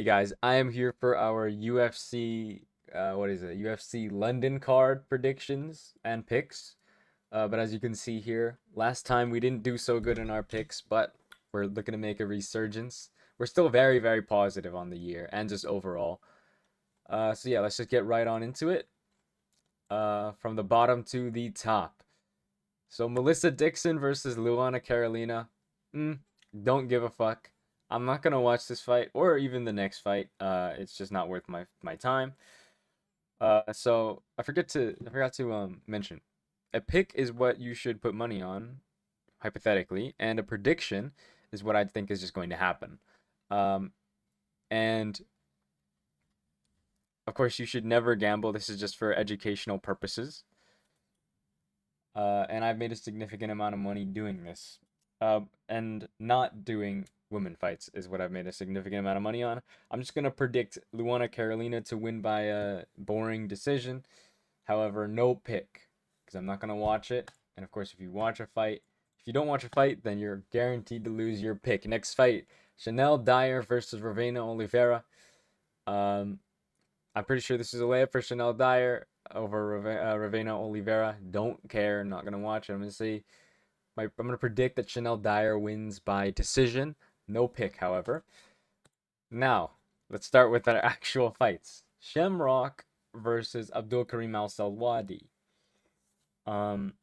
Hey guys, I am here for our UFC, what is it? UFC London card predictions and picks. But as you can see here, last time we didn't do so good in our picks, but we're looking to make a resurgence. We're still very, very positive on the year and just overall. So yeah, let's just get right on into it. From the bottom to the top. So Melissa Dixon versus Luana Carolina. Don't give a fuck. I'm not gonna watch this fight or even the next fight. It's just not worth my time. So I forgot to mention, a pick is what you should put money on, hypothetically, and a prediction is what I think is just going to happen. Um, and of course, you should never gamble. This is just for educational purposes. And I've made a significant amount of money doing this. And not doing women fights is what I've made a significant amount of money on. I'm just gonna predict Luana Carolina to win by a boring decision. However, no pick, because I'm not gonna watch it. And of course, if you don't watch a fight, then you're guaranteed to lose your pick. Next fight, Chanel Dyer versus Ravena Oliveira. Um, I'm pretty sure this is a layup for Chanel Dyer over Ravena Oliveira. Don't care. Not gonna watch it. I'm gonna predict that Chanel Dyer wins by decision. No pick, however. Now let's start with our actual fights. Shamrock versus Abdul Karim Al Salwadi. Um,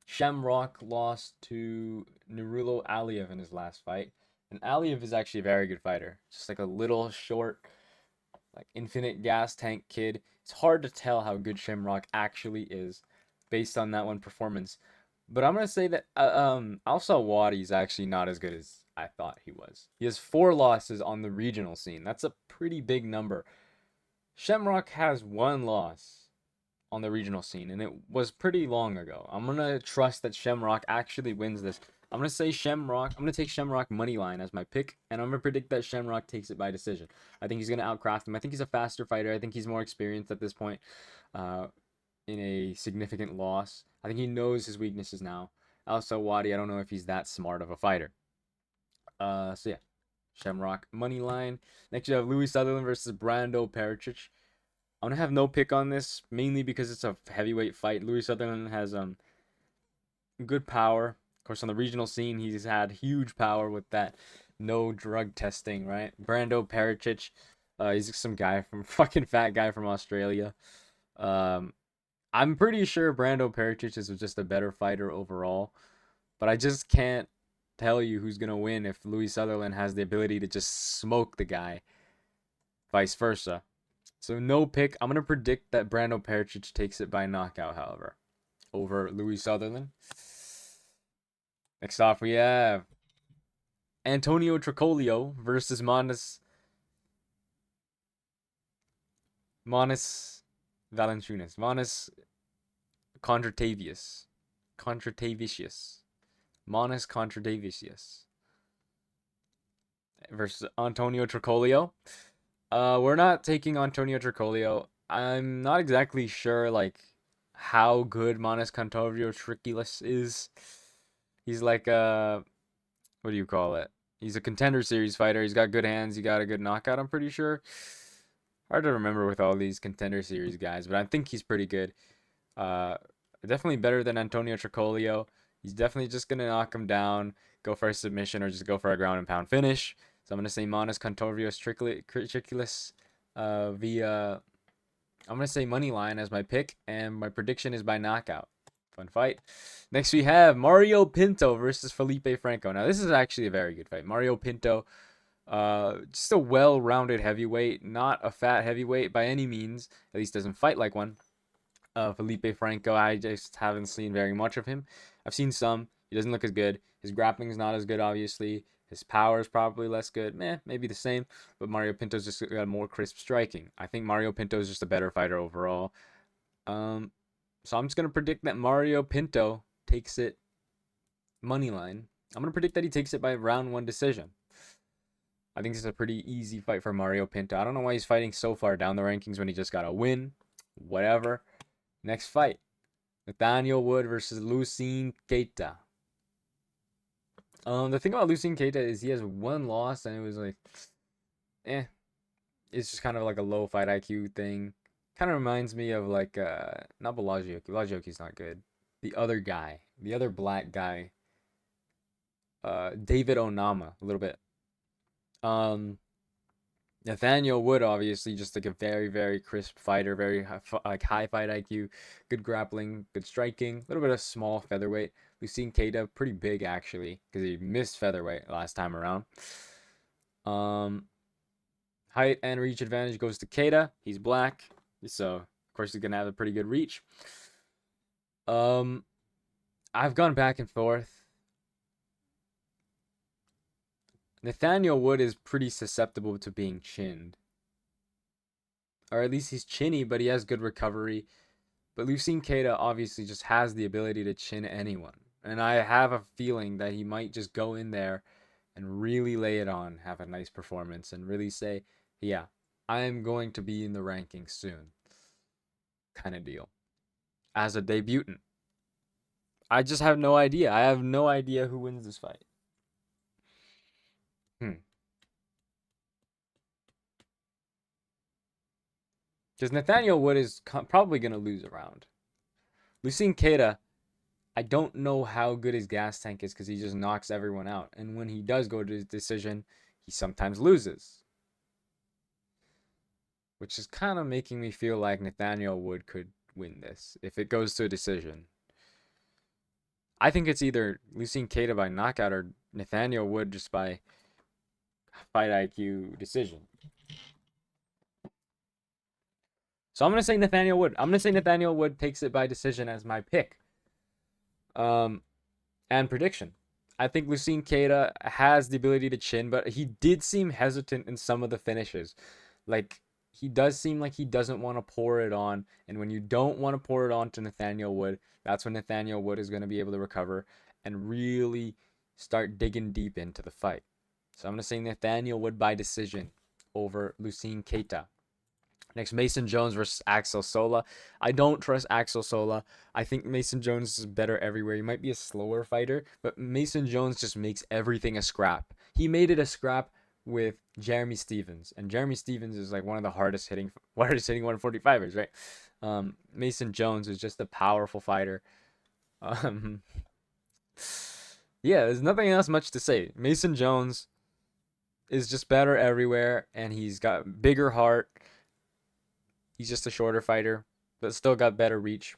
Shamrock lost to Nurullo Aliyev in his last fight, and Aliyev is actually a very good fighter. Just like a little short, like infinite gas tank kid. It's hard to tell how good Shamrock actually is based on that one performance. But I'm gonna say that Alsa Wadi is actually not as good as I thought he was. He has 4 losses on the regional scene. That's a pretty big number. Shamrock has 1 loss on the regional scene, and it was pretty long ago. I'm gonna trust that Shamrock actually wins this. I'm gonna say Shamrock. I'm gonna take Shamrock money line as my pick, and I'm gonna predict that Shamrock takes it by decision. I think he's gonna outcraft him. I think he's a faster fighter. I think he's more experienced at this point. In a significant loss. I think he knows his weaknesses now. Also, Wadi, I don't know if he's that smart of a fighter. So yeah, Shamrock money line. Next, you have Louis Sutherland versus Brando Pericic. I'm gonna have no pick on this, mainly because it's a heavyweight fight. Louis Sutherland has good power. Of course, on the regional scene, he's had huge power with that no drug testing, right? Brando Pericic, he's some guy from fucking fat guy from Australia. Um, I'm pretty sure Brando Pericic is just a better fighter overall, but I just can't tell you who's gonna win if Louis Sutherland has the ability to just smoke the guy, vice versa. So no pick. I'm gonna predict that Brando Pericic takes it by knockout, however, over Louis Sutherland. Next off, we have Antonio Tricolio versus Manis Valanciunas. Manis Contratavius. Contratavicius. Manis Contratavicius versus Antonio Tricolio. We're not taking Antonio Tricolio. I'm not exactly sure like how good Manis Triculus is. He's like what do you call it? He's a contender series fighter. He's got good hands. He got a good knockout, I'm pretty sure. Hard to remember with all these contender series guys, but I think he's pretty good. Uh, Definitely better than Antonio Tricolio. He's definitely just gonna knock him down, go for a submission, or just go for a ground and pound finish. So I'm gonna say Manos Contorvios Triculus via. I'm gonna say money line as my pick, and my prediction is by knockout. Fun fight. Next we have Mario Pinto versus Felipe Franco. Now this is actually a very good fight. Mario Pinto, just a well-rounded heavyweight, not a fat heavyweight by any means. At least doesn't fight like one. Felipe Franco, I just haven't seen very much of him. I've seen some. He doesn't look as good. His grappling is not as good, obviously. His power is probably less good. Maybe the same. But Mario Pinto's just got more crisp striking. I think Mario Pinto is just a better fighter overall. So I'm just gonna predict that Mario Pinto takes it money line. I'm gonna predict that he takes it by round 1 decision. I think this is a pretty easy fight for Mario Pinto. I don't know why he's fighting so far down the rankings when he just got a win. Whatever. Next fight, Nathaniel Wood versus Lucien Keita. The thing about Lucien Keita is he has 1 loss, and it was like eh, it's just kind of like a low fight IQ thing. Kind of reminds me of like not Bellagio. Bellagio's not good. The other guy, the other black guy, David Onama, a little bit. Um, Nathaniel Wood, obviously, just like a very, very crisp fighter, very like high fight IQ, good grappling, good striking, a little bit of small featherweight. We've seen Keita pretty big actually, because he missed featherweight last time around. Um, Height and reach advantage goes to Keita. He's black, so of course he's gonna have a pretty good reach. Um, I've gone back and forth. Nathaniel Wood is pretty susceptible to being chinned. Or at least he's chinny, but he has good recovery. But Lucien Keita obviously just has the ability to chin anyone. And I have a feeling that he might just go in there and really lay it on, have a nice performance, and really say, yeah, I am going to be in the rankings soon. Kind of deal. As a debutant. I just have no idea. I have no idea who wins this fight. Because Nathaniel Wood is probably going to lose a round. Lucien Keita, I don't know how good his gas tank is because he just knocks everyone out. And when he does go to his decision, he sometimes loses. Which is kind of making me feel like Nathaniel Wood could win this if it goes to a decision. I think it's either Lucien Keita by knockout or Nathaniel Wood just by fight IQ decision. So I'm going to say Nathaniel Wood. I'm going to say Nathaniel Wood takes it by decision as my pick. And prediction. I think Lucien Keita has the ability to chin, but he did seem hesitant in some of the finishes. Like, he does seem like he doesn't want to pour it on. And when you don't want to pour it on to Nathaniel Wood, that's when Nathaniel Wood is going to be able to recover and really start digging deep into the fight. So I'm going to say Nathaniel Wood by decision over Lucien Keita. Next, Mason Jones versus Axel Sola. I don't trust Axel Sola. I think Mason Jones is better everywhere. He might be a slower fighter, but Mason Jones just makes everything a scrap. He made it a scrap with Jeremy Stephens, and Jeremy Stephens is like one of the hardest hitting 145ers, right? Mason Jones is just a powerful fighter. Um, yeah, there's nothing else much to say. Mason Jones is just better everywhere, and he's got bigger heart. He's just a shorter fighter, but still got better reach.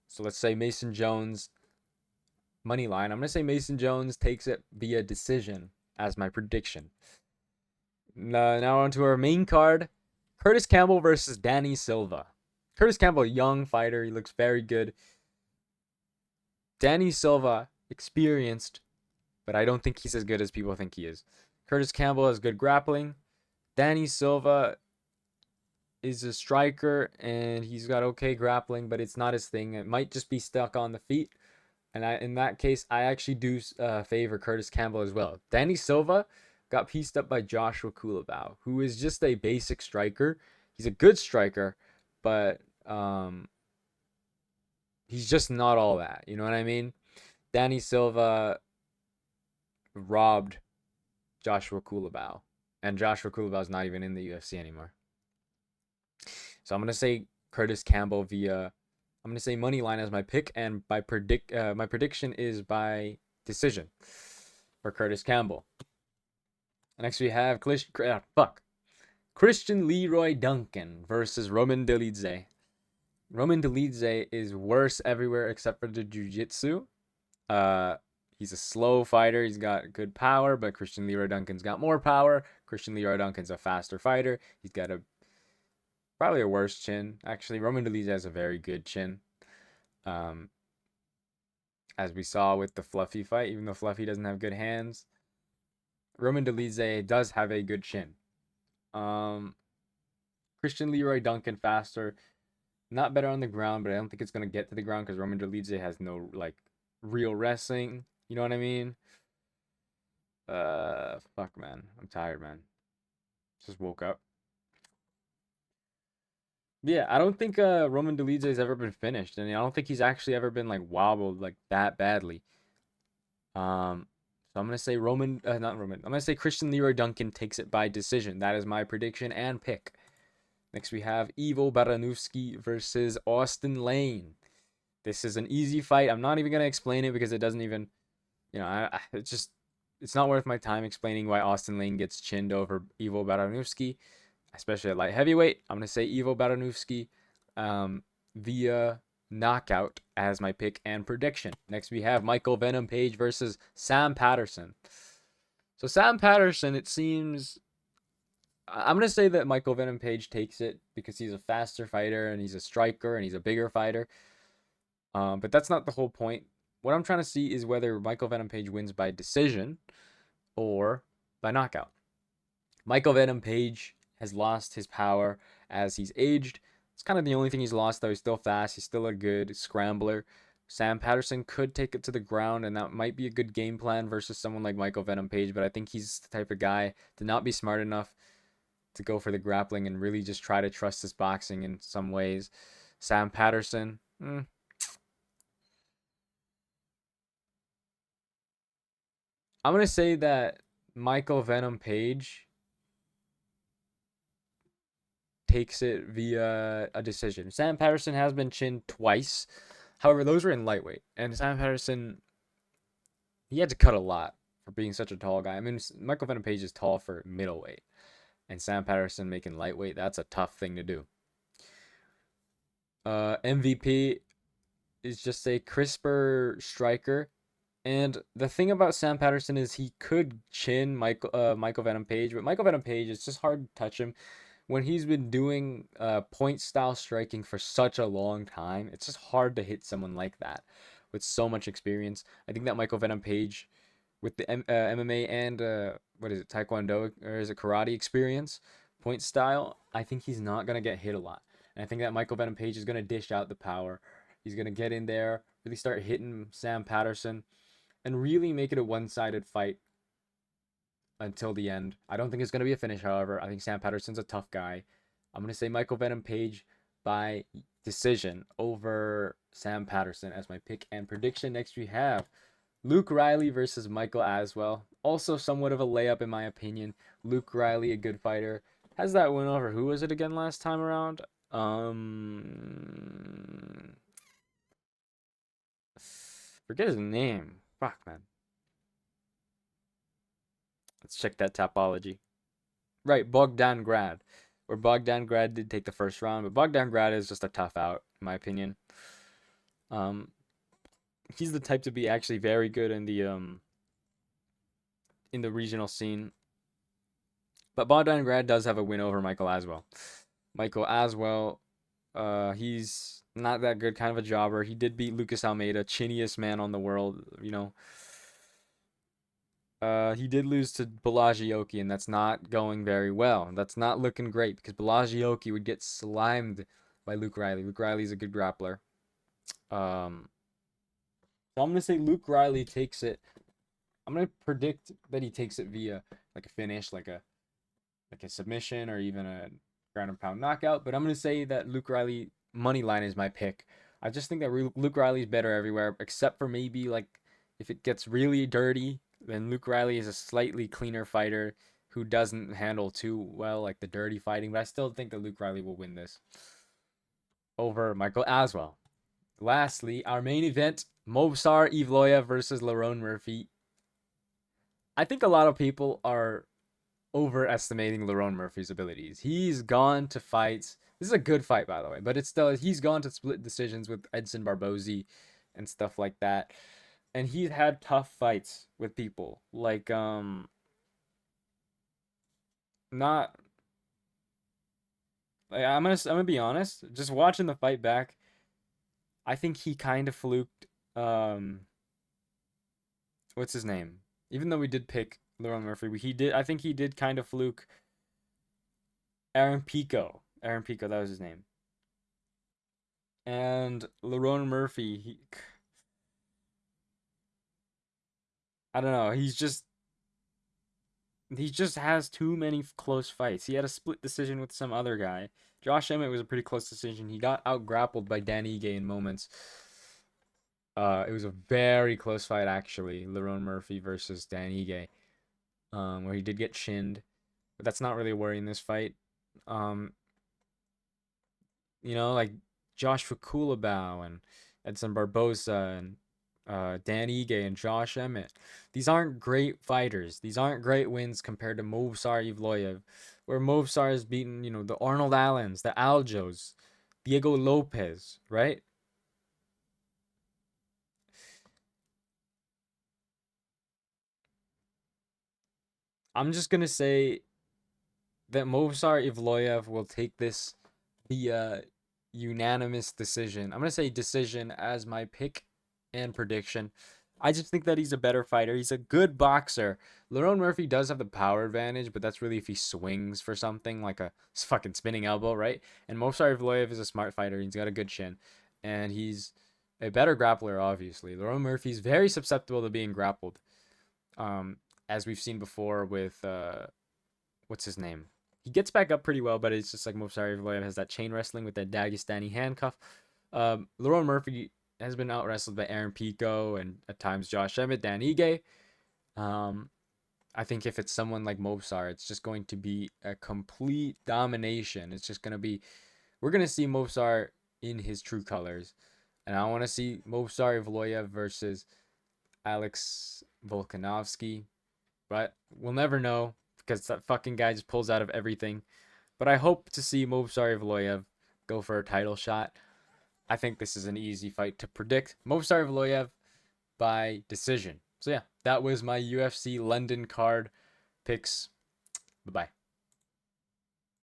So let's say Mason Jones, money line. I'm going to say Mason Jones takes it via decision as my prediction. Now on to our main card. Curtis Campbell versus Danny Silva. Curtis Campbell, young fighter. He looks very good. Danny Silva, experienced, but I don't think he's as good as people think he is. Curtis Campbell has good grappling. Danny Silva is a striker and he's got okay grappling, but it's not his thing. It might just be stuck on the feet. And in that case, I actually do favor Curtis Campbell as well. Danny Silva got pieced up by Joshua Kulabau, who is just a basic striker. He's a good striker, but he's just not all that. You know what I mean? Danny Silva robbed Joshua Kulabau, and Joshua Kulabau is not even in the UFC anymore. So I'm gonna say Curtis Campbell via. I'm gonna say money line as my pick, and my prediction is by decision for Curtis Campbell. Next we have Christian Leroy Duncan versus Roman Dolidze. Roman Dolidze is worse everywhere except for the jiu-jitsu. He's a slow fighter. He's got good power, but Christian Leroy Duncan's got more power. Christian Leroy Duncan's a faster fighter. He's got probably a worse chin. Actually, Roman Dolidze has a very good chin. As we saw with the Fluffy fight, even though Fluffy doesn't have good hands, Roman Dolidze does have a good chin. Christian Leroy Duncan faster, not better on the ground, but I don't think it's gonna get to the ground because Roman Dolidze has no like real wrestling. You know what I mean? Fuck, man, I'm tired, man. Just woke up. Yeah, I don't think Roman Dolidze has ever been finished, and I don't think he's actually ever been like wobbled like that badly. Um, So I'm gonna say not Roman. I'm gonna say Christian Leroy Duncan takes it by decision. That is my prediction and pick. Next we have Ivo Baranovsky versus Austin Lane. This is an easy fight. I'm not even gonna explain it because it doesn't even, it's not worth my time explaining why Austin Lane gets chinned over Ivo Baranovsky, especially at light heavyweight. I'm gonna say Ivo Baranovsky, via knockout as my pick and prediction. Next we have Michael Venom Page versus Sam Patterson. So Sam Patterson, it seems, I'm gonna say that Michael Venom Page takes it because he's a faster fighter and he's a striker and he's a bigger fighter. But that's not the whole point. What I'm trying to see is whether Michael Venom Page wins by decision or by knockout. Michael Venom Page has lost his power as he's aged. It's kind of the only thing he's lost, though. He's still fast. He's still a good scrambler. Sam Patterson could take it to the ground, and that might be a good game plan versus someone like Michael Venom Page, but I think he's the type of guy to not be smart enough to go for the grappling and really just try to trust his boxing in some ways. Sam Patterson, I'm going to say that Michael Venom Page takes it via a decision. Sam Patterson has been chinned twice. However, those were in lightweight. And Sam Patterson, he had to cut a lot for being such a tall guy. I mean, Michael Venom Page is tall for middleweight. And Sam Patterson making lightweight, that's a tough thing to do. MVP is just a crisper striker. And the thing about Sam Patterson is he could chin Michael Venom Page, but Michael Venom Page, it's just hard to touch him when he's been doing point style striking for such a long time. It's just hard to hit someone like that with so much experience. I think that Michael Venom Page, with the MMA and what is it, Taekwondo or is it karate experience, point style, I think he's not gonna get hit a lot. And I think that Michael Venom Page is gonna dish out the power. He's gonna get in there, really start hitting Sam Patterson, and really make it a one-sided fight until the end. I don't think it's going to be a finish, however. I think Sam Patterson's a tough guy. I'm going to say Michael Venom Page by decision over Sam Patterson as my pick and prediction. Next, we have Luke Riley versus Michael Aswell. Also, somewhat of a layup, in my opinion. Luke Riley, a good fighter. Has that win over, who was it again last time around? Forget his name. Fuck, man. Let's check that topology. Right, Bogdan Grad. Where Bogdan Grad did take the first round, but Bogdan Grad is just a tough out, in my opinion. He's the type to be actually very good in the regional scene. But Bogdan Grad does have a win over Michael Aswell. Michael Aswell, he's not that good, kind of a jobber. He did beat Lucas Almeida, chinniest man on the world, you know. He did lose to Balagioki, and that's not going very well. That's not looking great because Balagioki would get slimed by Luke Riley. Luke Riley's a good grappler. So I'm gonna say Luke Riley takes it. I'm gonna predict that he takes it via like a finish, like a submission or even a ground and pound knockout. But I'm gonna say that Luke Riley money line is my pick. I just think that Luke Riley's better everywhere, except for maybe like if it gets really dirty, then Luke Riley is a slightly cleaner fighter who doesn't handle too well like the dirty fighting. But I still think that Luke Riley will win this over Michael Aswell. Lastly, our main event, Movsar Evloev versus Lerone Murphy. I think a lot of people are overestimating Lerone Murphy's abilities. He's gone to fights. This is a good fight, by the way, but it's still, he's gone to split decisions with Edson Barbozi and stuff like that. And he's had tough fights with people like not like, I'm gonna be honest, just watching the fight back, I think he kind of fluked what's his name? Even though we did pick Lerone Murphy, I think he did kind of fluke Aaron Pico. Aaron Pico, that was his name. And Lerone Murphy, I don't know, he just has too many close fights. He had a split decision with some other guy. Josh Emmett was a pretty close decision. He got out grappled by Dan Ige in moments. It was a very close fight actually, Lerone Murphy versus Dan Ige, where he did get shinned, but that's not really a worry in this fight. Um, like Joshua Kulabau and Edson Barbosa and Dan Ige and Josh Emmett. These aren't great fighters. These aren't great wins compared to Movsar Evloev, where Movsar has beaten, the Arnold Allens, the Aljos, Diego Lopez, right? I'm just gonna say that Movsar Evloev will take this via unanimous decision. I'm gonna say decision as my pick and prediction. I just think that he's a better fighter. He's a good boxer. Lerone Murphy does have the power advantage, but that's really if he swings for something like a fucking spinning elbow, right? And Movsar Evloev is a smart fighter. He's got a good chin, and he's a better grappler. Obviously, Lerone Murphy's very susceptible to being grappled, um, as we've seen before with what's his name? He gets back up pretty well, but it's just like Movsar Evloev has that chain wrestling with that Dagestani handcuff. Lerone Murphy has been out wrestled by Aaron Pico and at times Josh Emmett, Dan Ige. Um, I think if it's someone like Movsar, it's just going to be a complete domination. It's just going to be, we're going to see Movsar in his true colors. And I want to see Movsar Evloev versus Alex Volkanovski, but we'll never know because that fucking guy just pulls out of everything. But I hope to see Movsar Evloev go for a title shot. I think this is an easy fight to predict. Movsar Evloev by decision. So yeah, that was my UFC London card picks. Bye bye.